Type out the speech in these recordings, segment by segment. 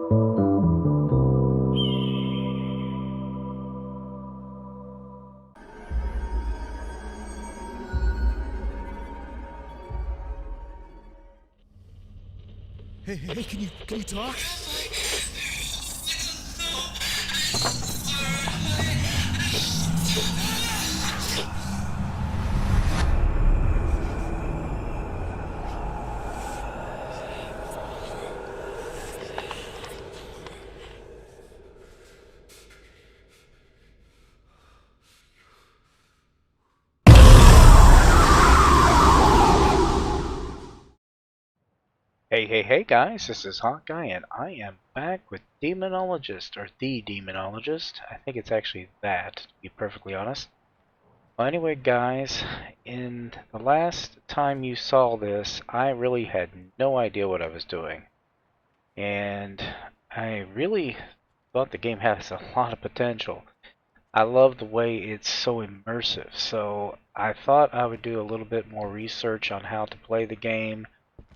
Hey, can you talk? Hey guys, this is Hawkeye and I am back with Demonologist, or The Demonologist. I think it's actually that, to be perfectly honest. Well, anyway guys, in the last time you saw this, I really had no idea what I was doing. And I really thought the game has a lot of potential. I love the way it's so immersive, so I thought I would do a little bit more research on how to play the game,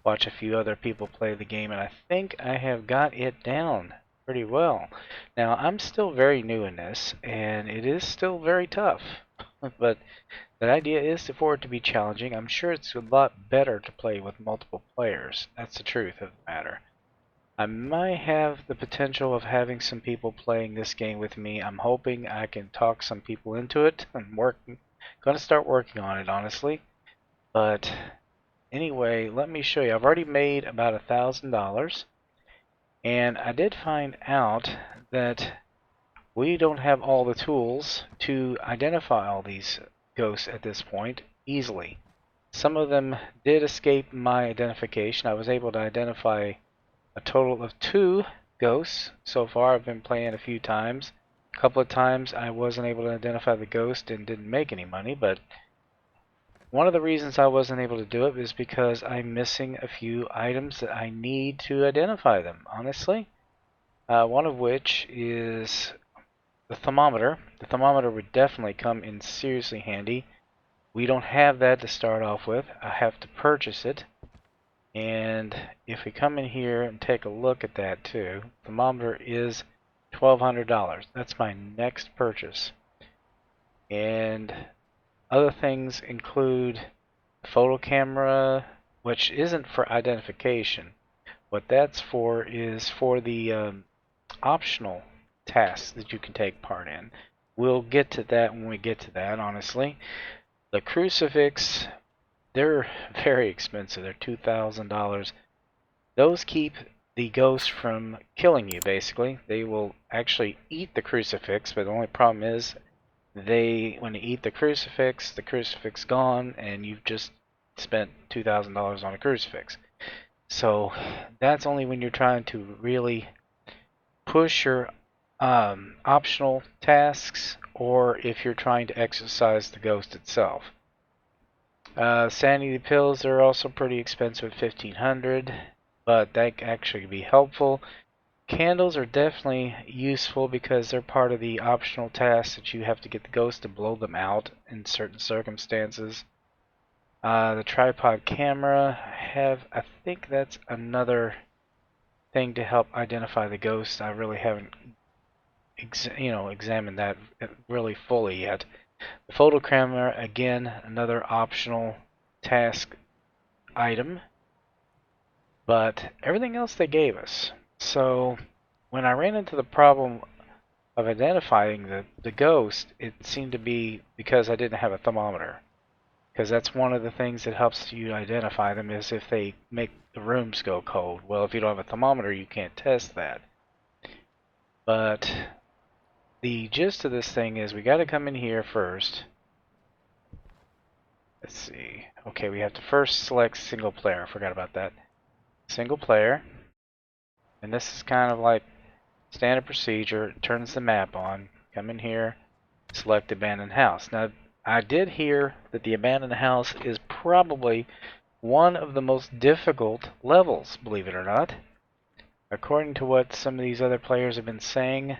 watch a few other people play the game, and I think I have got it down pretty well. Now, I'm still very new in this, and it is still very tough, but the idea is for it to be challenging. I'm sure it's a lot better to play with multiple players. That's the truth of the matter. I might have the potential of having some people playing this game with me. I'm hoping I can talk some people into it. I'm going to start working on it, honestly. But anyway, let me show you. I've already made about $1,000, and I did find out that we don't have all the tools to identify all these ghosts at this point easily. Some of them did escape my identification. I was able to identify a total of 2 ghosts so far. I've been playing a few times. A couple of times I wasn't able to identify the ghost and didn't make any money, but one of the reasons I wasn't able to do it is because I'm missing a few items that I need to identify them, honestly. One of which is the thermometer. The thermometer would definitely come in seriously handy. We don't have that to start off with. I have to purchase it. And if we come in here and take a look at that too, thermometer is $1,200. That's my next purchase. And other things include photo camera, which isn't for identification. What that's for is for the optional tasks that you can take part in. We'll get to that when we get to that, honestly. The crucifix, they're very expensive. They're $2,000. Those keep the ghost from killing you, basically. They will actually eat the crucifix, but the only problem is when they eat the crucifix gone, and you've just spent $2,000 on a crucifix. So that's only when you're trying to really push your optional tasks, or if you're trying to exorcise the ghost itself. Sanity pills are also pretty expensive, $1,500, but that actually can be helpful. Candles are definitely useful because they're part of the optional tasks that you have to get the ghost to blow them out in certain circumstances. The tripod camera, I think that's another thing to help identify the ghost. I really haven't examined that really fully yet. The photo camera, again, another optional task item, but everything else they gave us. So when I ran into the problem of identifying the ghost, it seemed to be because I didn't have a thermometer. Because that's one of the things that helps you identify them, is if they make the rooms go cold. Well, if you don't have a thermometer, you can't test that. But the gist of this thing is we got to come in here first. Let's see. Okay, we have to first select single player. I forgot about that. Single player. And this is kind of like standard procedure. It turns the map on. Come in here, select abandoned house. Now, I did hear that the abandoned house is probably one of the most difficult levels, believe it or not. According to what some of these other players have been saying,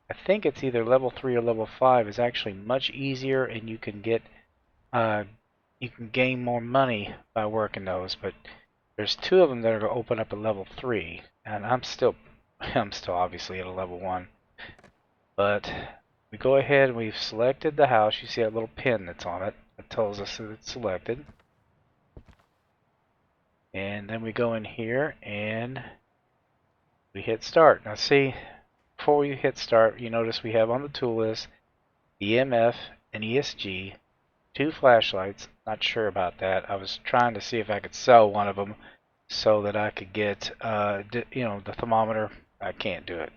I think it's either level 3 or level 5 is actually much easier, and you can gain more money by working those. But there's 2 of them that are going to open up at level 3, and I'm still I'm still obviously at a level 1. But we go ahead and we've selected the house. You see that little pin that's on it. It tells us that it's selected. And then we go in here and we hit start. Now see, before we hit start, you notice we have on the tool list EMF and ESG, 2 flashlights. Not sure about that. I was trying to see if I could sell one of them so that I could get, the thermometer. I can't do it.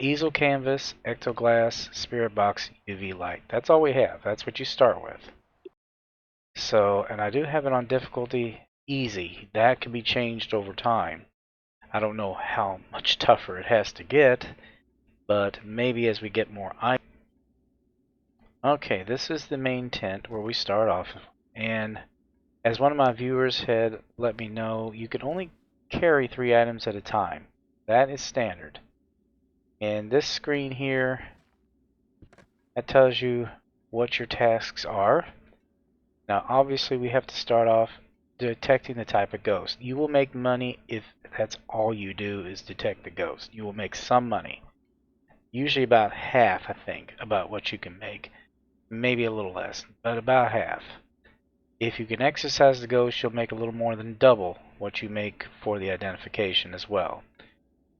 Easel canvas, ectoglass, spirit box, UV light. That's all we have. That's what you start with. So, and I do have it on difficulty easy. That can be changed over time. I don't know how much tougher it has to get, but maybe as we get more items. Okay, this is the main tent where we start off, and as one of my viewers had let me know, you can only carry 3 items at a time. That is standard. And this screen here, that tells you what your tasks are. Now obviously we have to start off detecting the type of ghost. You will make money if that's all you do is detect the ghost. You will make some money. Usually about half, I think, about what you can make. Maybe a little less, but about half. If you can exercise the ghost, you'll make a little more than double what you make for the identification as well.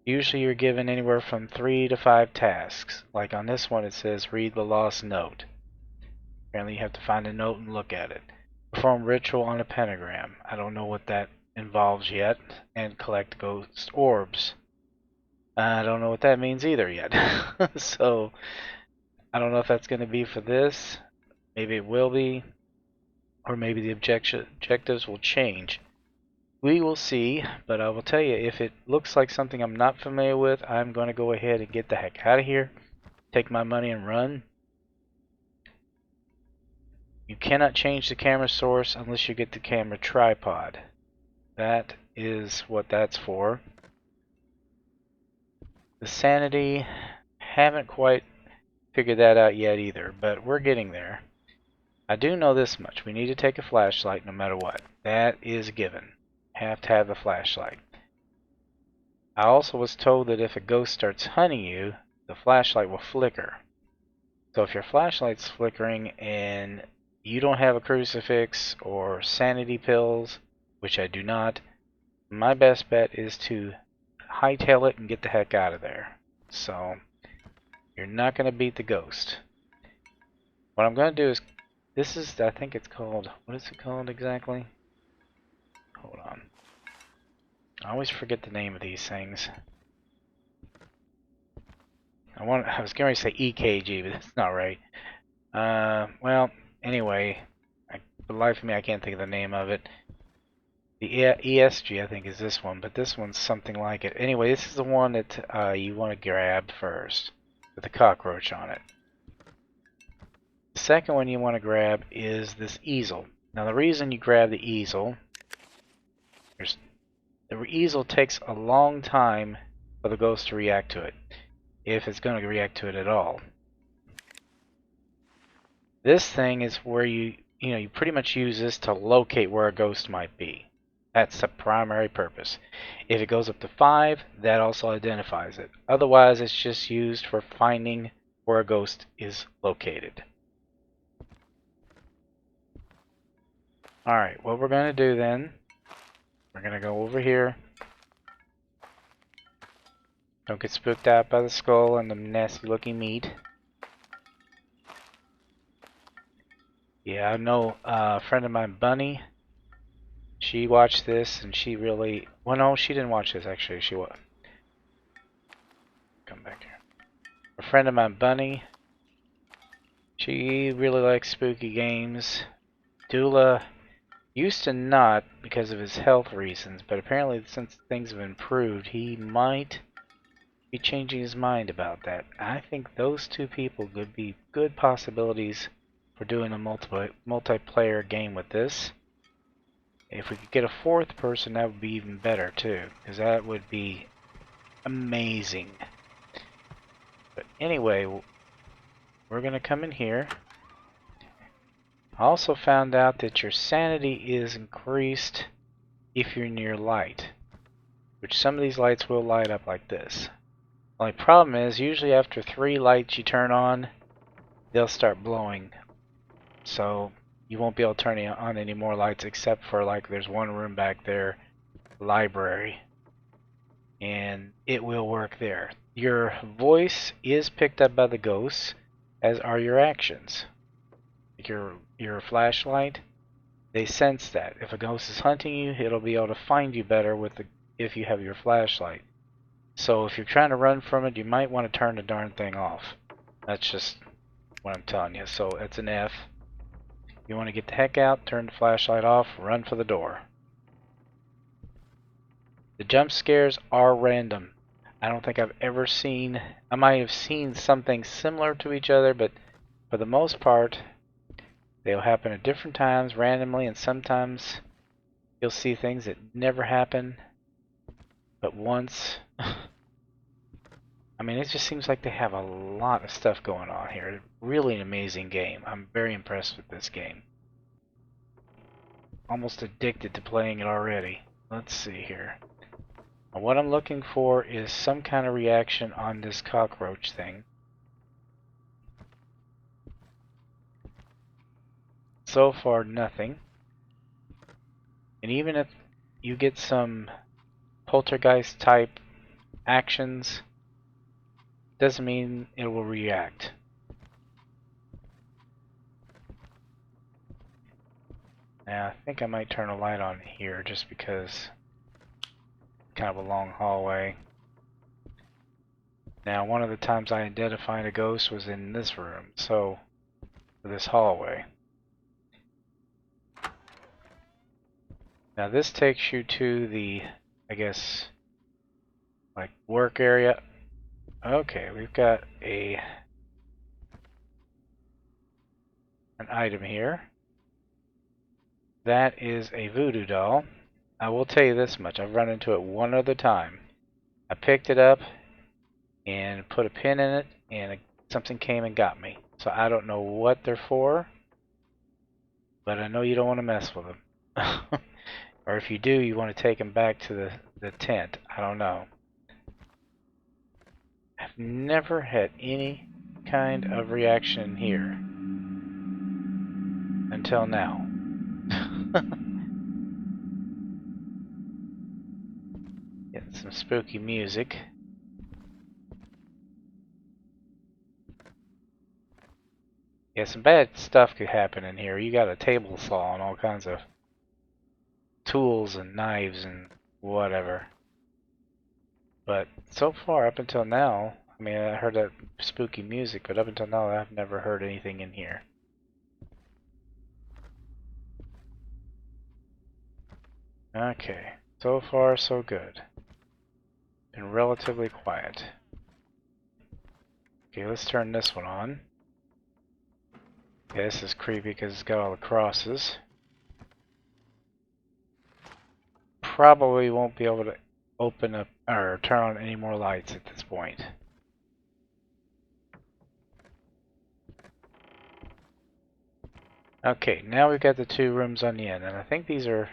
Usually you're given anywhere from 3 to 5 tasks. Like on this one it says read the lost note. Apparently you have to find a note and look at it. Perform ritual on a pentagram. I don't know what that involves yet. And collect ghost orbs. I don't know what that means either yet. So I don't know if that's going to be for this. Maybe it will be. Or maybe the objectives will change. We will see, but I will tell you, if it looks like something I'm not familiar with, I'm going to go ahead and get the heck out of here, take my money and run. You cannot change the camera source unless you get the camera tripod. That is what that's for. The sanity, haven't quite figured that out yet either, but we're getting there. I do know this much. We need to take a flashlight no matter what. That is a given. Have to have a flashlight. I also was told that if a ghost starts hunting you, the flashlight will flicker. So if your flashlight's flickering and you don't have a crucifix or sanity pills, which I do not, my best bet is to hightail it and get the heck out of there. So you're not going to beat the ghost. What I'm going to do is, this is, I think it's called, what is it called exactly? Hold on. I always forget the name of these things. I was going to say EKG, but that's not right. Well, anyway, for the life of me, I can't think of the name of it. The ESG, I think, is this one, but this one's something like it. Anyway, this is the one that you want to grab first, with the cockroach on it. The second one you want to grab is this easel. Now, the reason you grab the easel, the easel takes a long time for the ghost to react to it, if it's going to react to it at all. This thing is where you pretty much use this to locate where a ghost might be. That's the primary purpose. If it goes up to 5, that also identifies it. Otherwise, it's just used for finding where a ghost is located. Alright, what we're going to do then, we're going to go over here. Don't get spooked out by the skull and the nasty looking meat. Yeah, I know a friend of mine, Bunny, she watched this and she really, well no, she didn't watch this actually, she was. Come back here. A friend of mine, Bunny, she really likes spooky games. Dula used to not because of his health reasons, but apparently since things have improved, he might be changing his mind about that. I think those two people could be good possibilities for doing a multiplayer game with this. If we could get a 4th person, that would be even better too, because that would be amazing. But anyway, we're going to come in here. I also found out that your sanity is increased if you're near light. which some of these lights will light up like this. Only problem is, usually after 3 lights you turn on, they'll start blowing. So you won't be able to turn on any more lights except for, like, there's one room back there, library, and it will work there. Your voice is picked up by the ghosts, as are your actions. Like your flashlight, they sense that. If a ghost is hunting you, it'll be able to find you better if you have your flashlight. So if you're trying to run from it, you might want to turn the darn thing off. That's just what I'm telling you. So it's an F. You want to get the heck out, turn the flashlight off, run for the door. The jump scares are random. I don't think I've ever seen... I might have seen something similar to each other, but for the most part, they'll happen at different times, randomly, and sometimes you'll see things that never happen but once. I mean, it just seems like they have a lot of stuff going on here. Really an amazing game. I'm very impressed with this game. Almost addicted to playing it already. Let's see here. What I'm looking for is some kind of reaction on this cockroach thing. So far, nothing. And even if you get some poltergeist type actions, doesn't mean it will react. Now, I think I might turn a light on here just because kind of a long hallway. Now, one of the times I identified a ghost was in this room, so this hallway. Now this takes you to the, I guess, like work area. Okay, we've got an item here. That is a voodoo doll. I will tell you this much, I've run into it one other time. I picked it up and put a pin in it, and something came and got me. So I don't know what they're for, but I know you don't want to mess with them. Or if you do, you want to take them back to the tent. I don't know. I've never had any kind of reaction here until now. Getting some spooky music. Yeah, some bad stuff could happen in here. You got a table saw and all kinds of tools and knives and whatever. But so far, up until now, I mean, I heard that spooky music, but up until now, I've never heard anything in here. Okay, so far so good. Been relatively quiet. Okay, let's turn this one on. Okay, this is creepy because it's got all the crosses. Probably won't be able to open up or turn on any more lights at this point. Okay, now we've got the 2 rooms on the end, and I think these are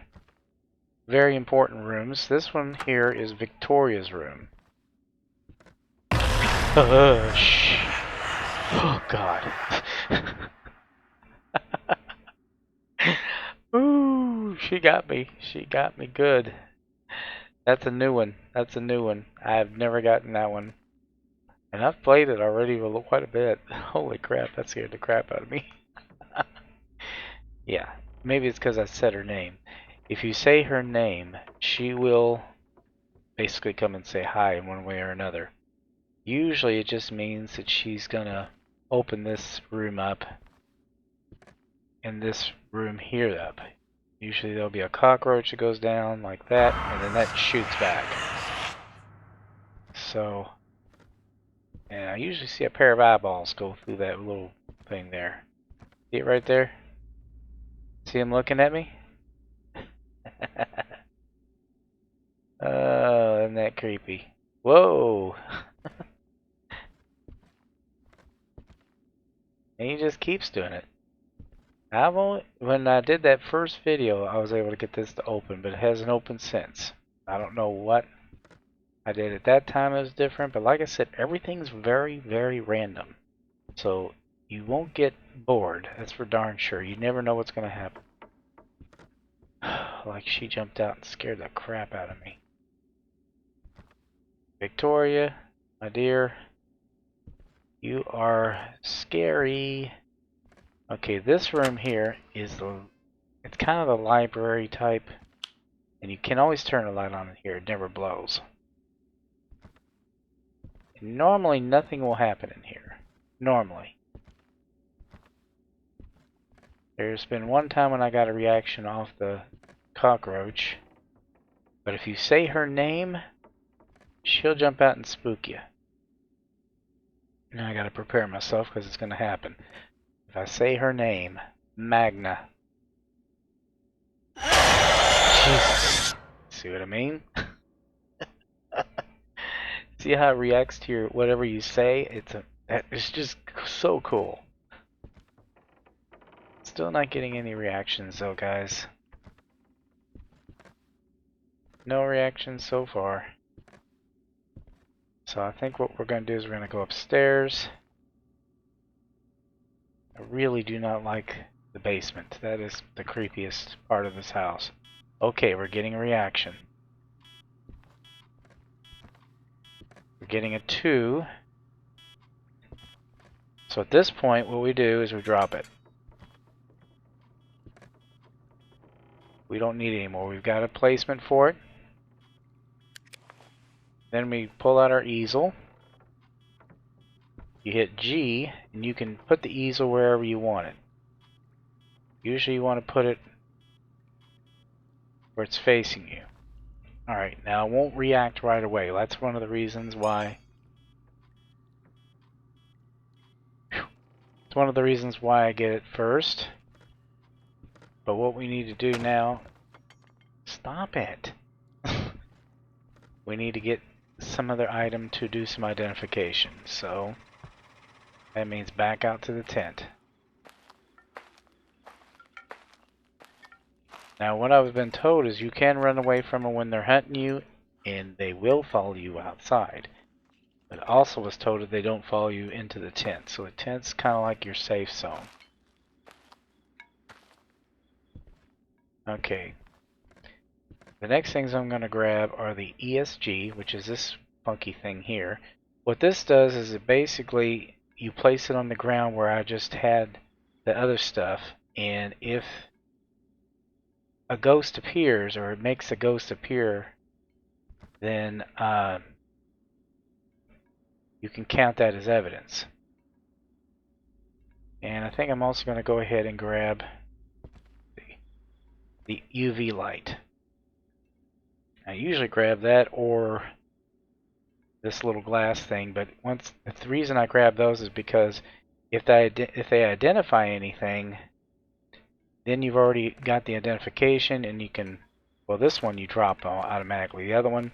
very important rooms. This one here is Victoria's room. Shh. Oh God. Ooh, she got me. She got me good. That's a new one. That's a new one. I've never gotten that one. And I've played it already quite a bit. Holy crap, that scared the crap out of me. Yeah, maybe it's because I said her name. If you say her name, she will basically come and say hi in one way or another. Usually it just means that she's gonna open this room up and this room here up. Usually there'll be a cockroach that goes down like that, and then that shoots back. So, and I usually see a pair of eyeballs go through that little thing there. See it right there? See him looking at me? Oh, isn't that creepy? Whoa! And he just keeps doing it. When I did that first video, I was able to get this to open, but it hasn't opened since. I don't know what I did at that time it was different, but like I said, everything's very, very random. So you won't get bored, that's for darn sure. You never know what's going to happen. Like she jumped out and scared the crap out of me. Victoria, my dear, you are scary. Okay, this room here is it's kind of the library type, and you can always turn a light on in here, it never blows. And normally nothing will happen in here. Normally. There's been one time when I got a reaction off the cockroach, but if you say her name, she'll jump out and spook you. Now I gotta prepare myself because it's gonna happen. If I say her name, Magna. Jesus. See what I mean? See how it reacts to your whatever you say? It's just so cool. Still not getting any reactions though, guys. No reactions so far. So I think what we're going to do is we're going to go upstairs. I really do not like the basement. That is the creepiest part of this house. Okay, we're getting a reaction. We're getting a 2. So at this point, what we do is we drop it. We don't need it anymore. We've got a placement for it. Then we pull out our easel. You hit G, and you can put the easel wherever you want it. Usually you want to put it where it's facing you. Alright, now it won't react right away. That's one of the reasons why... It's one of the reasons why I get it first. But what we need to do now... Stop it! We need to get some other item to do some identification. So, that means back out to the tent. Now what I've been told is you can run away from them when they're hunting you, and they will follow you outside. But also was told that they don't follow you into the tent. So the tent's kind of like your safe zone. Okay. The next things I'm going to grab are the ESG, which is this funky thing here. What this does is it basically, you place it on the ground where I just had the other stuff, and if a ghost appears, or it makes a ghost appear, then you can count that as evidence. And I think I'm also going to go ahead and grab the UV light. I usually grab that or this little glass thing, but the reason I grab those is because if they identify anything, then you've already got the identification, and you can, well, this one you drop automatically. The other one,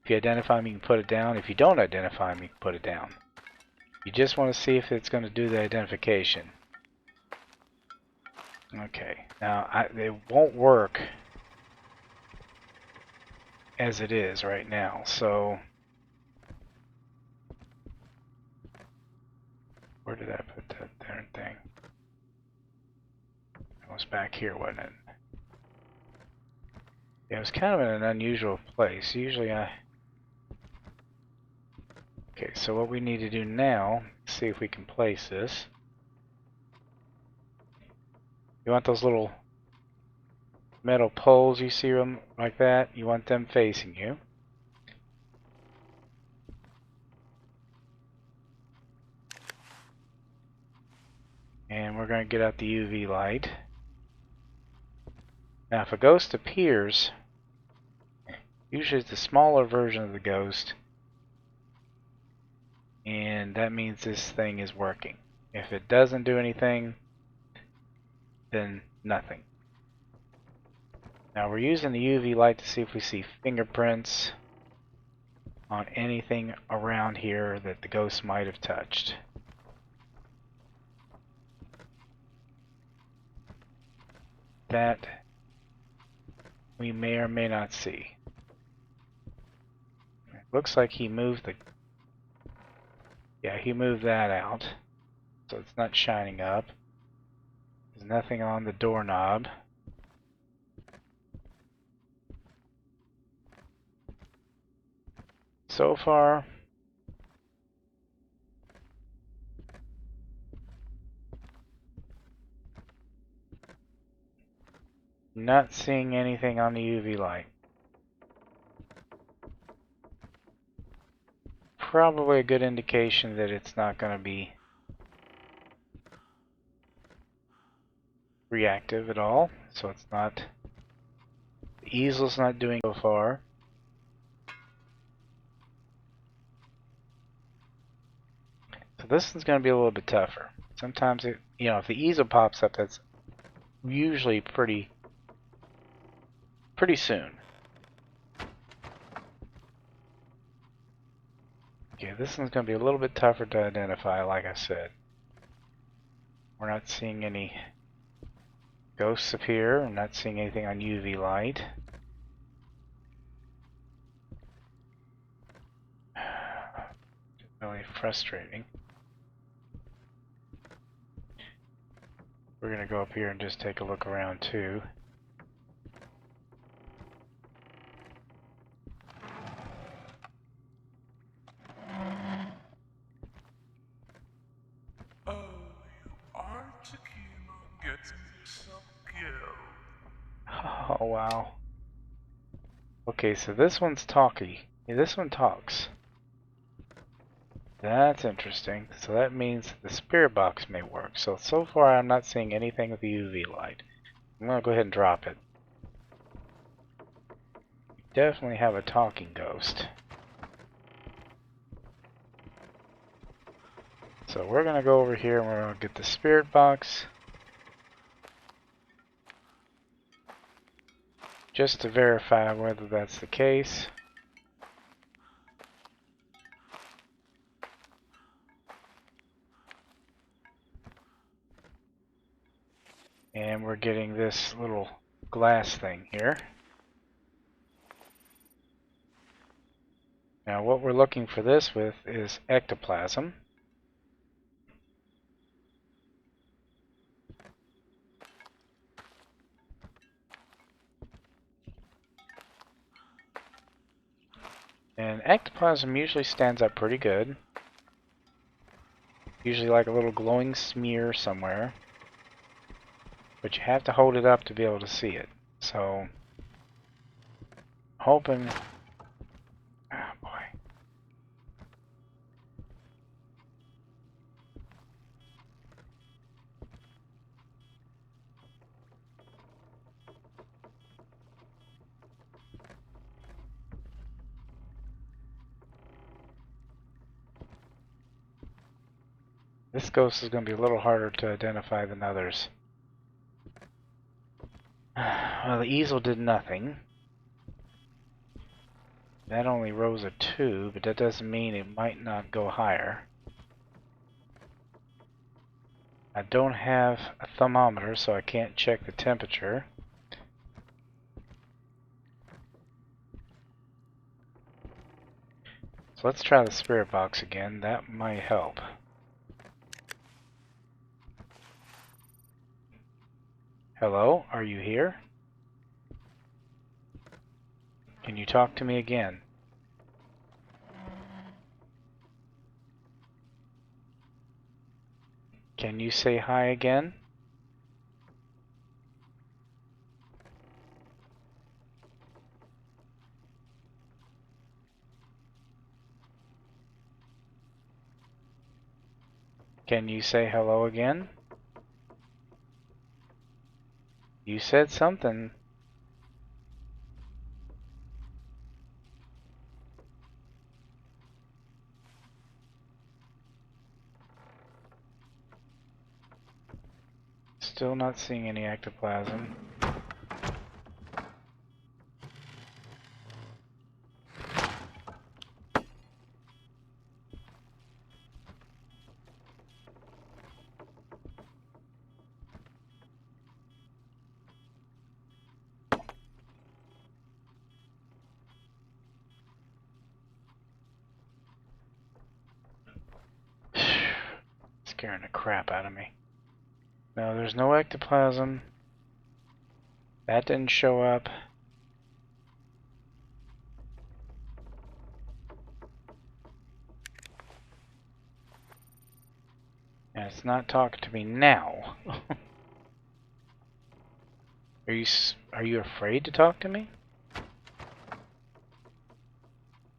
if you identify them, you can put it down. If you don't identify them, you can put it down. You just want to see if it's going to do the identification. Okay, now it won't work as it is right now, so where did I put that darn thing? It was back here, wasn't it? Yeah, it was kind of in an unusual place. Usually okay, so what we need to do now, see if we can place this. You want those little metal poles, you see them like that? You want them facing you. And we're going to get out the UV light. Now if a ghost appears, usually it's a smaller version of the ghost, and that means this thing is working. If it doesn't do anything, then nothing. Now we're using the UV light to see if we see fingerprints on anything around here that the ghost might have touched. That we may or may not see. Looks like he moved the... Yeah, he moved that out. So it's not shining up. There's nothing on the doorknob. So far, not seeing anything on the UV light. Probably a good indication that it's not going to be reactive at all. So it's not... The easel's not doing so far. So this one's going to be a little bit tougher. Sometimes it, you know, if the easel pops up, that's usually pretty soon. Okay, this one's going to be a little bit tougher to identify, like I said. We're not seeing any ghosts appear. I'm not seeing anything on UV light. Really frustrating. We're going to go up here and just take a look around too. Oh wow. Okay, so this one's talky. Yeah, this one talks. That's interesting. So that means the spirit box may work. So far I'm not seeing anything with the UV light. I'm going to go ahead and drop it. Definitely have a talking ghost. So we're going to go over here and we're going to get the spirit box. Just to verify whether that's the case. And we're getting this little glass thing here. Now what we're looking for this with is ectoplasm. And ectoplasm usually stands up pretty good. Usually like a little glowing smear somewhere. But you have to hold it up to be able to see it. So, hoping... Oh boy. This ghost is going to be a little harder to identify than others. Well, the easel did nothing. That only rose a 2, but that doesn't mean it might not go higher. I don't have a thermometer, so I can't check the temperature. So let's try the spirit box again. That might help. Hello, are you here? Can you talk to me again? Can you say hi again? Can you say hello again? You said something. Still not seeing any ectoplasm. scaring the crap out of me. No, there's no ectoplasm. That didn't show up. And it's not talking to me now. Are you afraid to talk to me?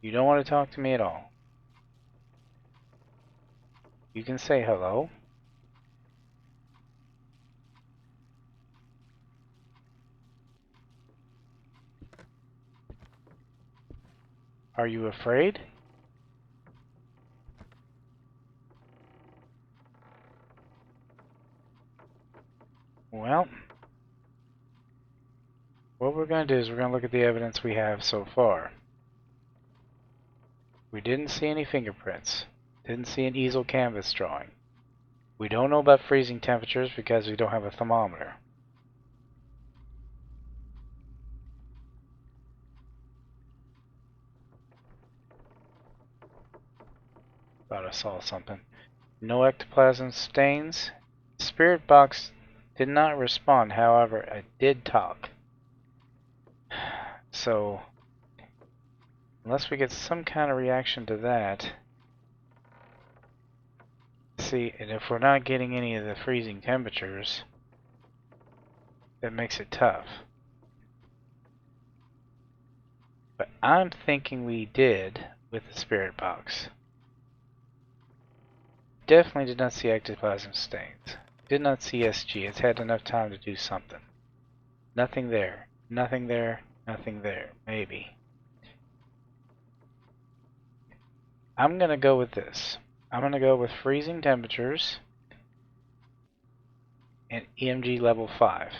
You don't want to talk to me at all. You can say hello. Are you afraid? Well, what we're going to do is we're going to look at the evidence we have so far. We didn't see any fingerprints. Didn't see an easel canvas drawing. We don't know about freezing temperatures because we don't have a thermometer. Thought I saw something. No ectoplasm stains. Spirit box did not respond, however, it did talk. So, unless we get some kind of reaction to that. See, and if we're not getting any of the freezing temperatures, that makes it tough. But I'm thinking we did with the spirit box. Definitely did not see ectoplasm stains. Did not see SG. It's had enough time to do something. Nothing there. Nothing there. Nothing there. Maybe. I'm going to go with this. I'm going to go with freezing temperatures and EMG level 5.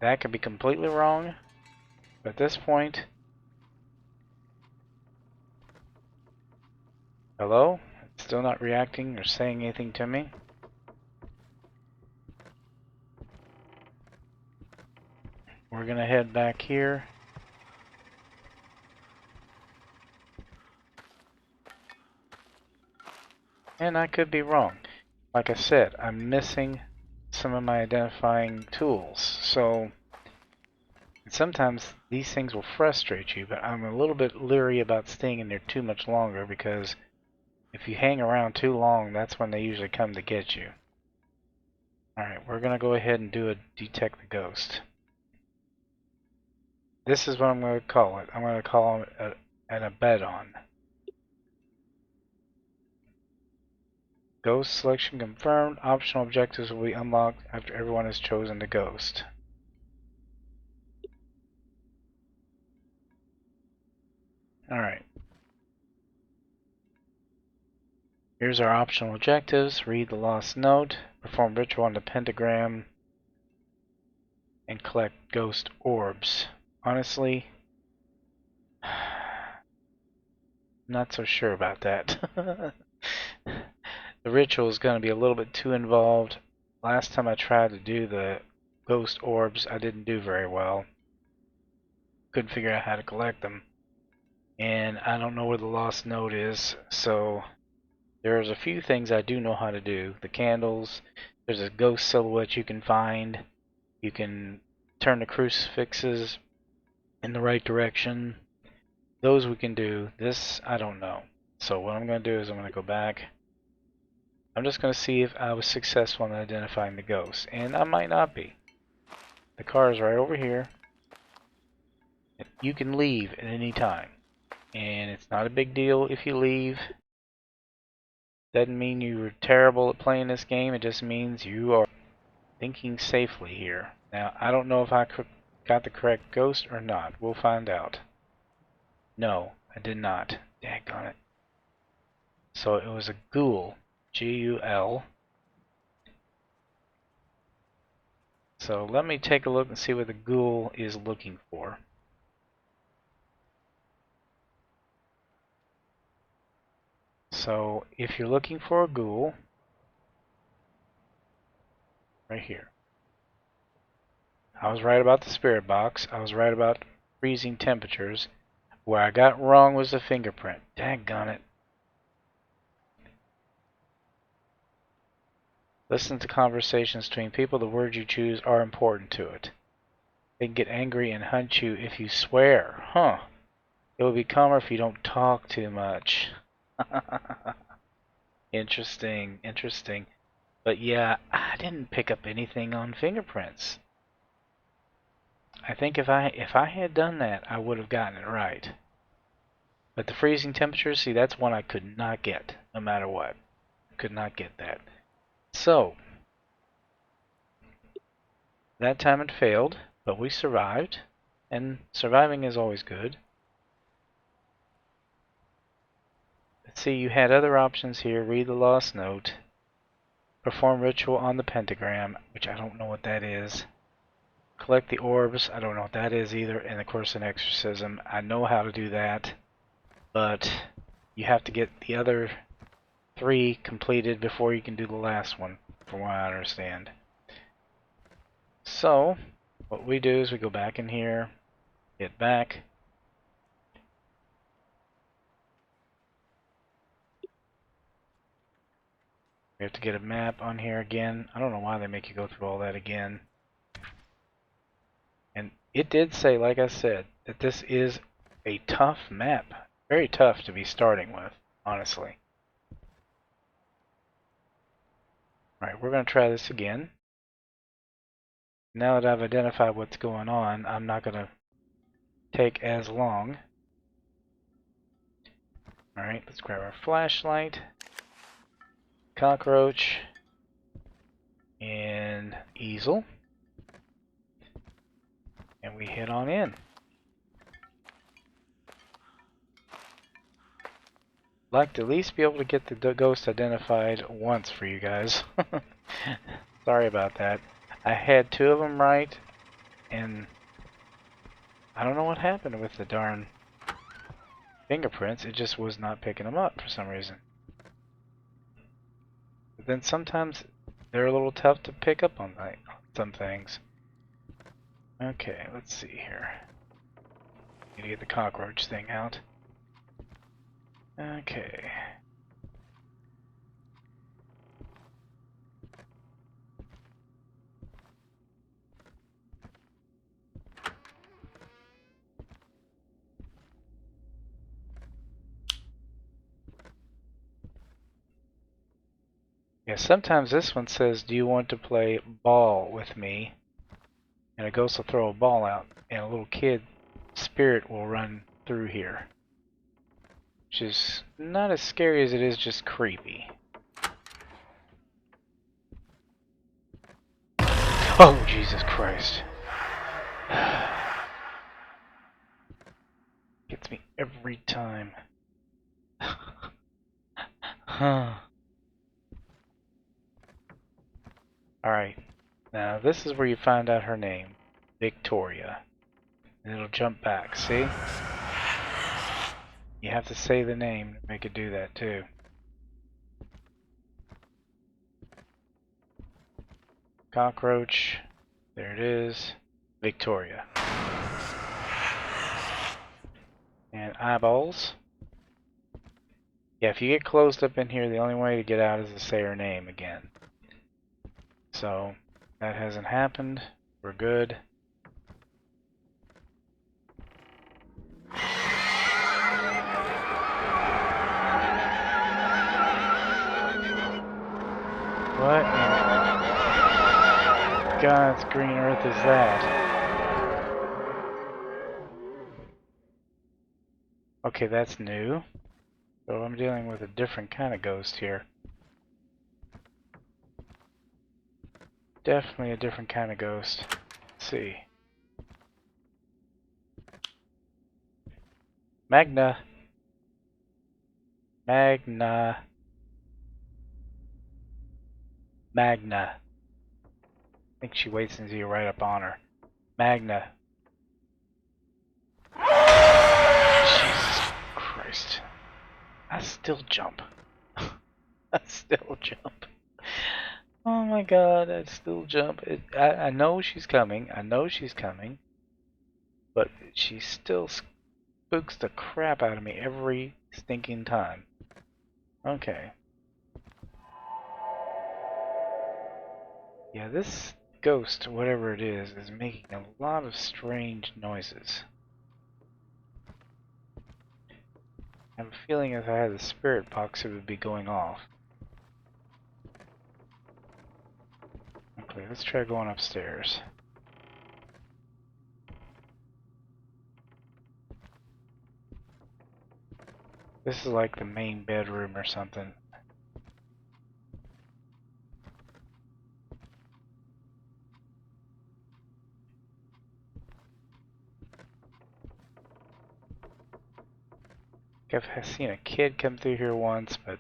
That could be completely wrong, but at this point... Hello? It's still not reacting or saying anything to me. We're going to head back here. And I could be wrong. Like I said, I'm missing some of my identifying tools. So sometimes these things will frustrate you, but I'm a little bit leery about staying in there too much longer because if you hang around too long, that's when they usually come to get you. Alright, we're going to go ahead and do a detect the ghost. This is what I'm going to call it. I'm going to call it an abaddon. Ghost selection confirmed. Optional objectives will be unlocked after everyone has chosen the ghost. Alright. Here's our optional objectives. Read the lost note, perform ritual on the pentagram, and collect ghost orbs. Honestly, not so sure about that. The ritual is going to be a little bit too involved. Last time I tried to do the ghost orbs, I didn't do very well. Couldn't figure out how to collect them. And I don't know where the lost note is, so there's a few things I do know how to do. The candles, there's a ghost silhouette you can find. You can turn the crucifixes in the right direction. Those we can do. This, I don't know. So what I'm going to do is I'm going to go back. I'm just going to see if I was successful in identifying the ghost. And I might not be. The car is right over here. You can leave at any time. And it's not a big deal if you leave. Doesn't mean you were terrible at playing this game. It just means you are thinking safely here. Now, I don't know if I got the correct ghost or not. We'll find out. No, I did not. Daggone it. So it was a ghoul. G-U-L. So let me take a look and see what the ghoul is looking for. So if you're looking for a ghoul, right here. I was right about the spirit box. I was right about freezing temperatures. Where I got wrong was the fingerprint. Daggone it. Listen to conversations between people. The words you choose are important to it. They can get angry and hunt you if you swear. Huh. It will be calmer if you don't talk too much. Interesting, interesting. But yeah, I didn't pick up anything on fingerprints. I think if I had done that, I would have gotten it right. But the freezing temperature, see, that's one I could not get, no matter what. Could not get that. So, that time it failed, but we survived, and surviving is always good. Let's see, you had other options here. Read the lost note. Perform ritual on the pentagram, which I don't know what that is. Collect the orbs, I don't know what that is either. And of course an exorcism. I know how to do that, but you have to get the other 3 completed before you can do the last one, from what I understand. So, what we do is we go back in here, get back. We have to get a map on here again. I don't know why they make you go through all that again. And it did say, like I said, that this is a tough map. Very tough to be starting with, honestly. Alright, we're going to try this again. Now that I've identified what's going on, I'm not going to take as long. Alright, let's grab our flashlight, cockroach, and easel. And we head on in. Like to at least be able to get the ghost identified once for you guys. Sorry about that. I had 2 of them right, and I don't know what happened with the darn fingerprints. It just was not picking them up for some reason. But then sometimes they're a little tough to pick up on some things. Okay, let's see here. Need to get the cockroach thing out. Okay. Yeah, sometimes this one says, do you want to play ball with me? And a ghost will throw a ball out, and a little kid spirit will run through here. Which is not as scary as it is just creepy. Oh, Jesus Christ. Gets me every time. Huh. Alright. Now, this is where you find out her name. Victoria. And it'll jump back, see? You have to say the name to make it do that, too. Cockroach. There it is. Victoria. And eyeballs. Yeah, if you get closed up in here, the only way to get out is to say her name again. So, that hasn't happened. We're good. What in God's green earth is that? Okay, that's new. So I'm dealing with a different kind of ghost here. Definitely a different kind of ghost. Let's see. Magna. Magna. Magna. I think she waits until you right up on her. Magna. Jesus Christ. I still jump. I still jump. Oh my God, I still jump. I know she's coming. I know she's coming. But she still spooks the crap out of me every stinking time. Okay. Yeah, this ghost, whatever it is making a lot of strange noises. I have a feeling if I had the spirit box, it would be going off. Okay, let's try going upstairs. This is like the main bedroom or something. I've seen a kid come through here once, but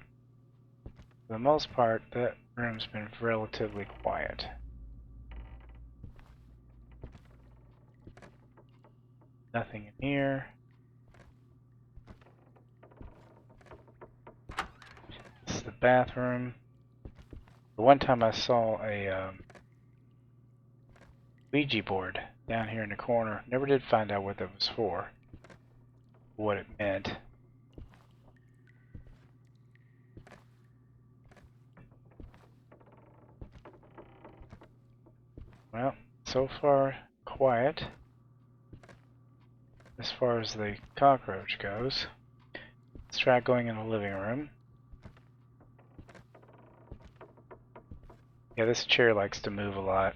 for the most part, that room's been relatively quiet. Nothing in here. This is the bathroom. The one time I saw a Ouija board down here in the corner. Never did find out what that was for. What it meant. Well, so far, quiet. As far as the cockroach goes. Let's try going in the living room. Yeah, this chair likes to move a lot.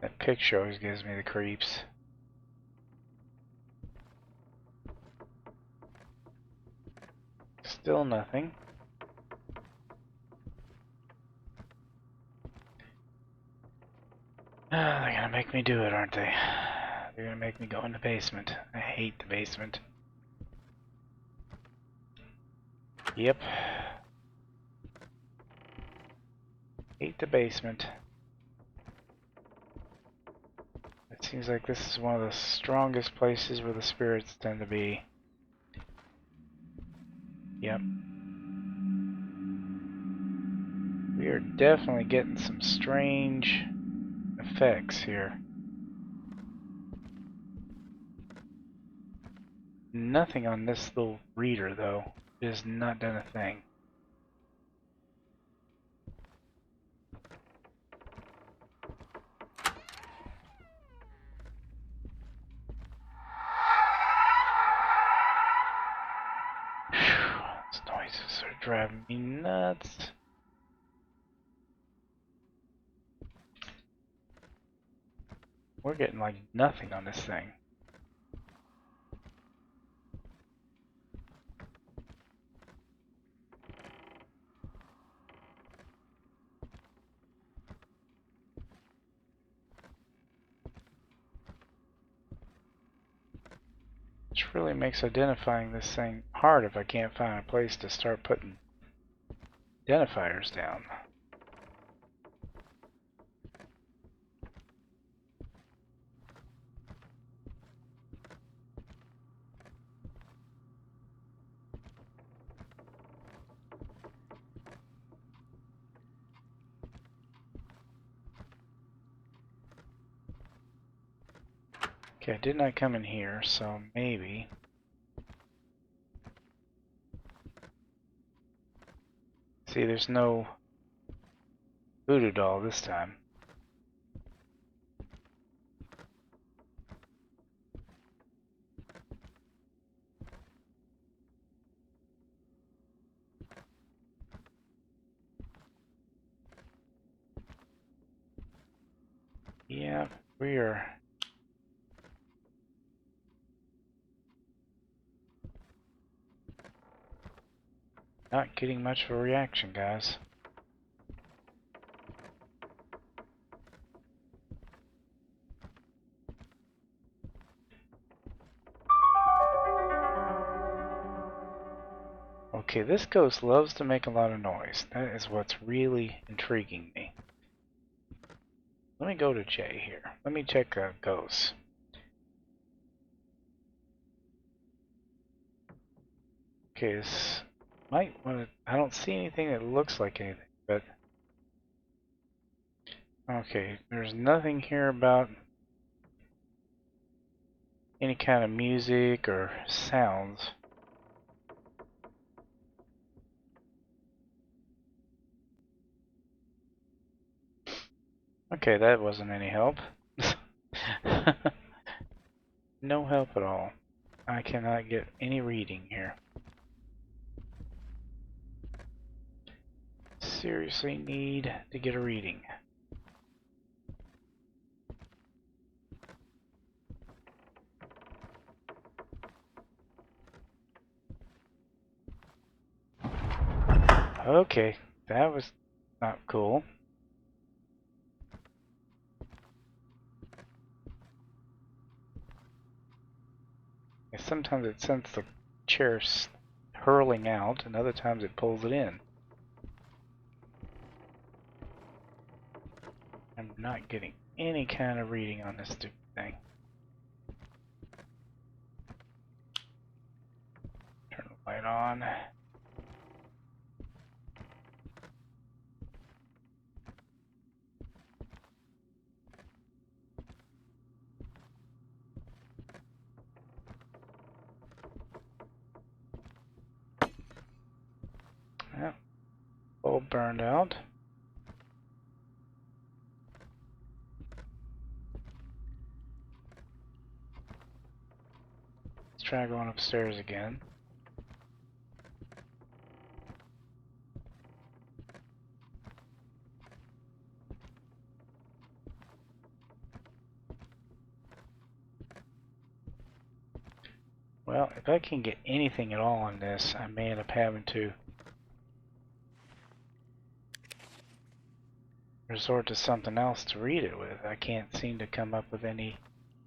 That picture always gives me the creeps. Still nothing. They're gonna make me do it, aren't they? They're gonna make me go in the basement. I hate the basement. Yep. Hate the basement. It seems like this is one of the strongest places where the spirits tend to be. Yep. We are definitely getting some strange effects here. Nothing on this little reader, though. It has not done a thing. These noises are driving me nuts. We're getting like nothing on this thing. Which really makes identifying this thing hard if I can't find a place to start putting identifiers down. Okay, didn't I come in here, so maybe. See, there's no voodoo doll this time. Yeah, we are not getting much of a reaction, guys. Okay, this ghost loves to make a lot of noise. That is what's really intriguing me. Let me go to J here. Let me check ghosts. Okay, this might want to. I don't see anything that looks like anything, but. Okay, there's nothing here about any kind of music or sounds. Okay, that wasn't any help. No help at all. I cannot get any reading here. Seriously need to get a reading. Okay, that was not cool. Sometimes it sends the chair hurling out, and other times it pulls it in. I'm not getting any kind of reading on this stupid thing. Turn the light on. Yep, bulb burned out. Let's try going upstairs again. Well, if I can get anything at all on this, I may end up having to resort to something else to read it with. I can't seem to come up with any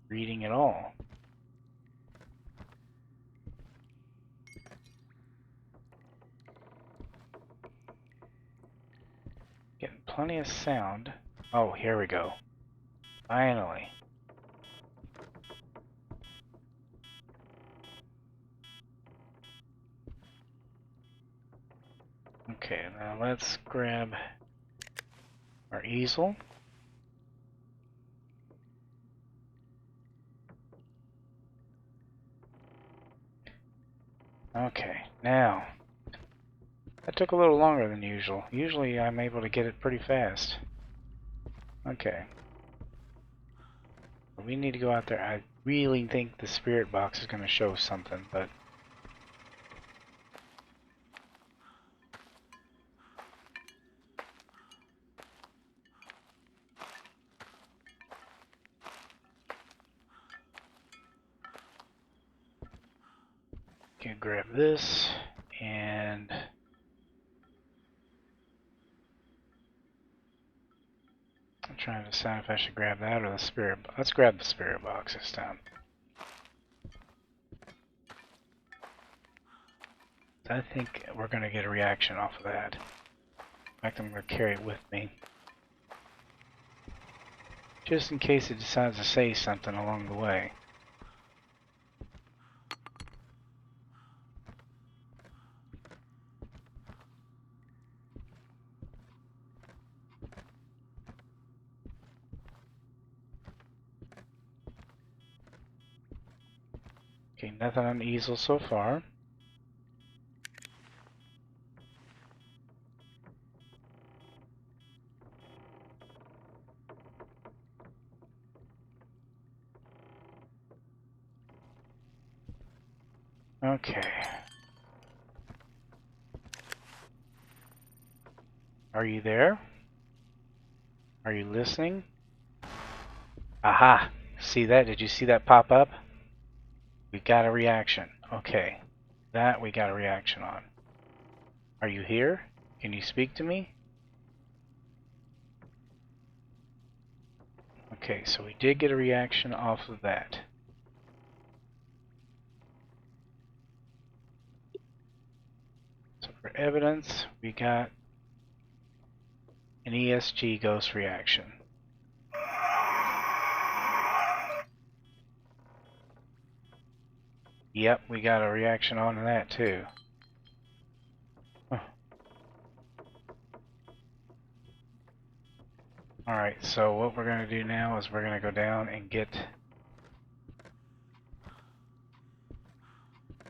reading at all. Getting plenty of sound. Oh, here we go. Finally. Okay, now let's grab our easel. Okay, now, that took a little longer than usual. Usually I'm able to get it pretty fast. Okay. We need to go out there. I really think the spirit box is going to show something, but... can grab this, and... I'm trying to decide if I should grab that or the spirit box. Let's grab the spirit box this time. I think we're going to get a reaction off of that. In fact, I'm going to carry it with me. Just in case it decides to say something along the way. Okay, nothing on the easel so far. Okay. Are you there? Are you listening? Aha! See that? Did you see that pop up? We got a reaction. Okay. That we got a reaction on. Are you here? Can you speak to me? Okay, so we did get a reaction off of that. So for evidence, we got an ESG ghost reaction. Yep, we got a reaction on that too. Huh. Alright, so what we're going to do now is we're going to go down and get...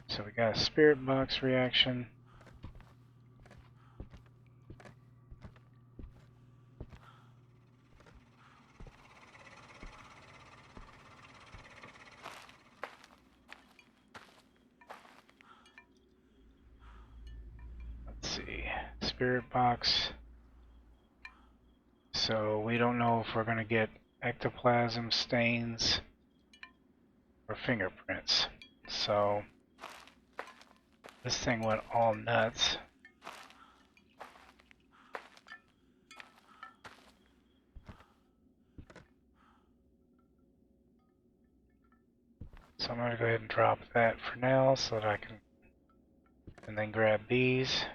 So we got a spirit box reaction. spirit box. So we don't know if we're going to get ectoplasm stains or fingerprints. So this thing went all nuts. So I'm going to go ahead and drop that for now so that I can, and then grab these.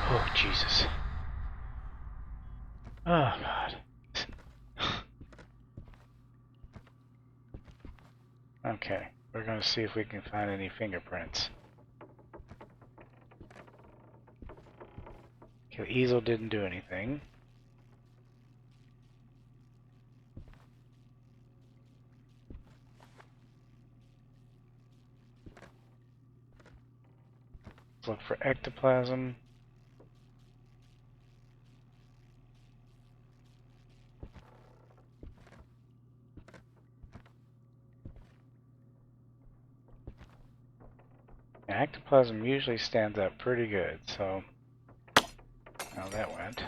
Oh, Jesus. Oh, God. Okay, we're going to see if we can find any fingerprints. Okay, the easel didn't do anything. Let's look for ectoplasm. Ectoplasm usually stands up pretty good, so how that went.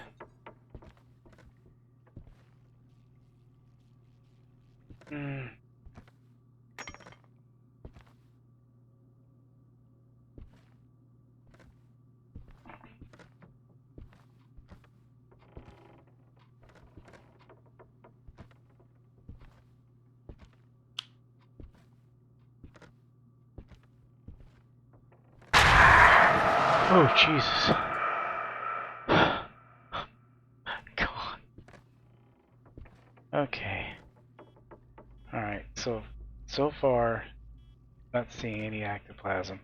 Oh, Jesus. God. Okay. Alright, so far, not seeing any ectoplasm.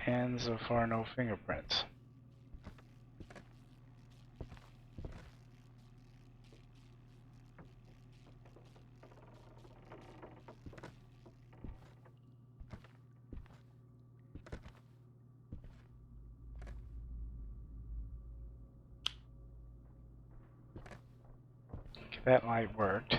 And so far, no fingerprints. Okay, that light worked.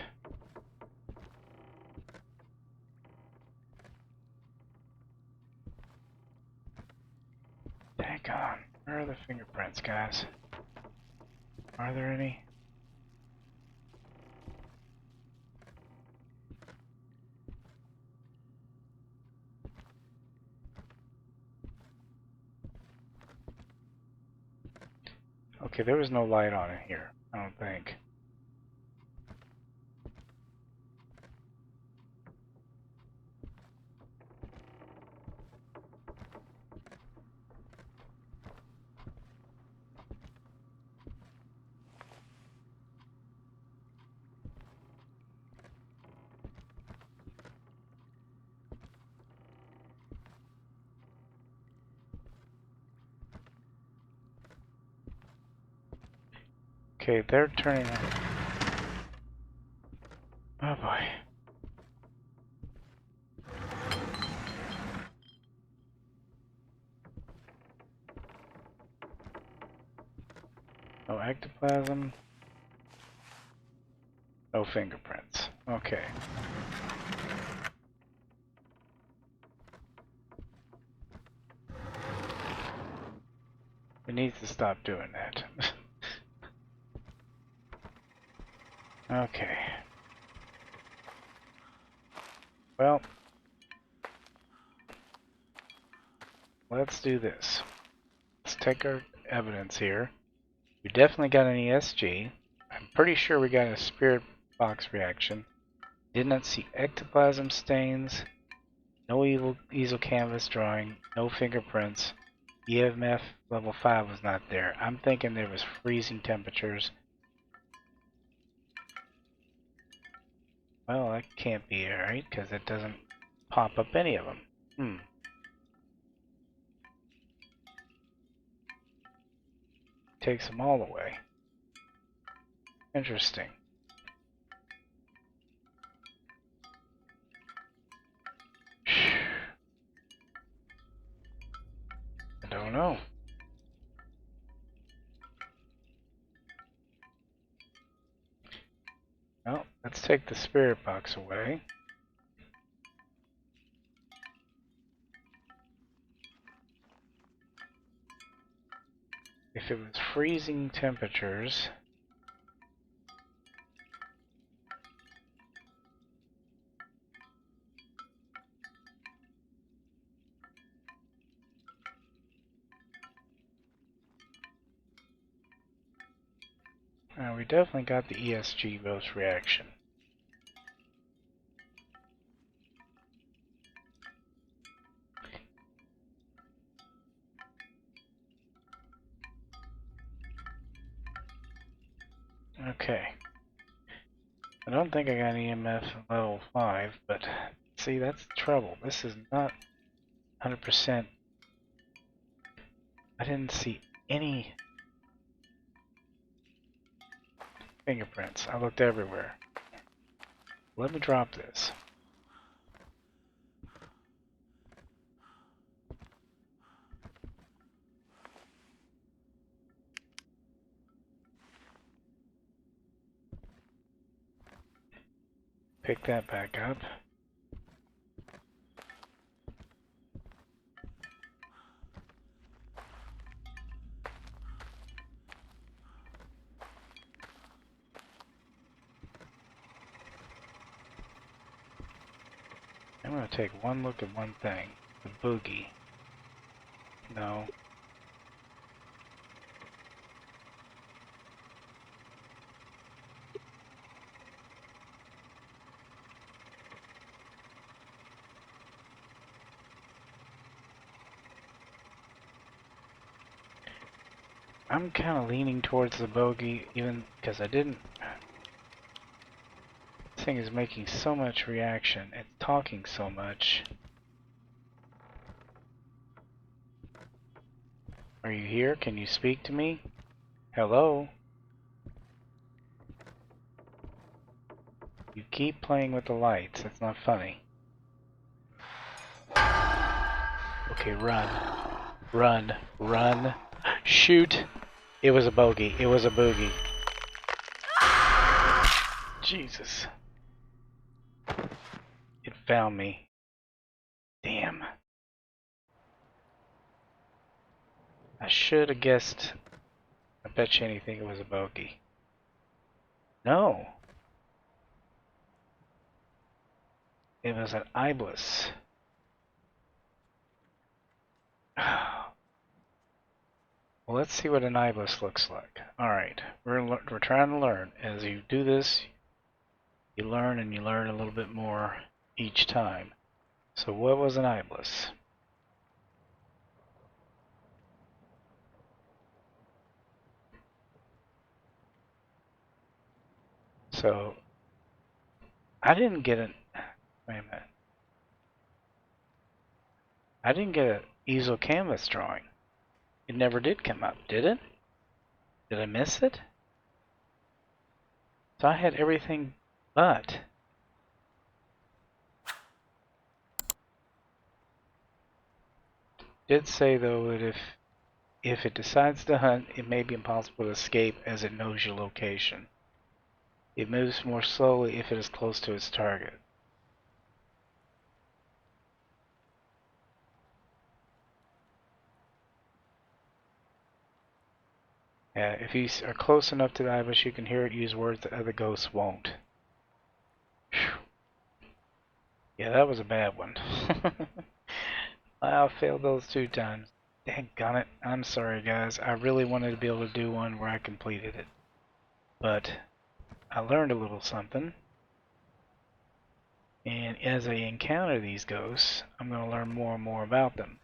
Dang on. Where are the fingerprints, guys? Are there any? Okay, there was no light on it here, I don't think. Okay, they're turning on. Oh boy. No ectoplasm. No fingerprints. Okay. We need to stop doing that. Okay. Well, let's do this. Let's take our evidence here. We definitely got an ESG. I'm pretty sure we got a spirit box reaction. Did not see ectoplasm stains. No easel canvas drawing. No fingerprints. EMF level 5 was not there. I'm thinking there was freezing temperatures. Well, that can't be right, because it doesn't pop up any of them. Takes them all away. Interesting. I don't know. Well, let's take the spirit box away. If it was freezing temperatures, we definitely got the ESG ghost reaction. Okay. I don't think I got EMF level 5, but see, that's the trouble. This is not 100%. I didn't see any fingerprints. I looked everywhere. Let me drop this. Pick that back up. I'm going to take one look at one thing. The boogie. No. I'm kind of leaning towards the bogey, even because I didn't. This thing is making so much reaction. It's talking so much. Are you here? Can you speak to me? Hello? You keep playing with the lights. It's not funny. Okay, run. Run. Run. Shoot! It was a bogey. It was a boogie. Jesus. It found me. Damn. I should have guessed. I bet you anything it was a bogey. No. It was an ibis. Well, let's see what an ibis looks like. Alright, we're trying to learn. As you do this, you learn and you learn a little bit more each time. So what was an ibis? So, I didn't get an... Wait a minute. I didn't get an easel canvas drawing. It never did come up, did it? Did I miss it? So I had everything but. It did say though that if it decides to hunt, it may be impossible to escape as it knows your location. It moves more slowly if it is close to its target. If you are close enough to the ibis, you can hear it use words that other ghosts won't. Whew. Yeah, that was a bad one. I failed those 2 times. Daggone it. I'm sorry, guys. I really wanted to be able to do one where I completed it. But I learned a little something. And as I encounter these ghosts, I'm going to learn more and more about them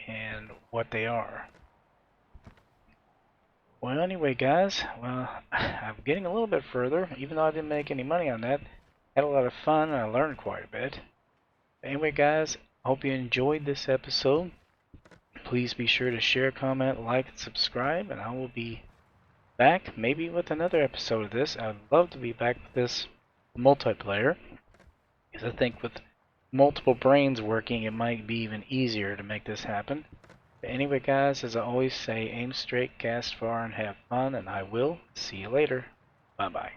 and what they are. Well, anyway, guys, well, I'm getting a little bit further, even though I didn't make any money on that. Had a lot of fun, and I learned quite a bit. Anyway, guys, hope you enjoyed this episode. Please be sure to share, comment, like, and subscribe, and I will be back maybe with another episode of this. I'd love to be back with this multiplayer, because I think with multiple brains working, it might be even easier to make this happen. But anyway, guys, as I always say, aim straight, cast far, and have fun, and I will see you later. Bye-bye.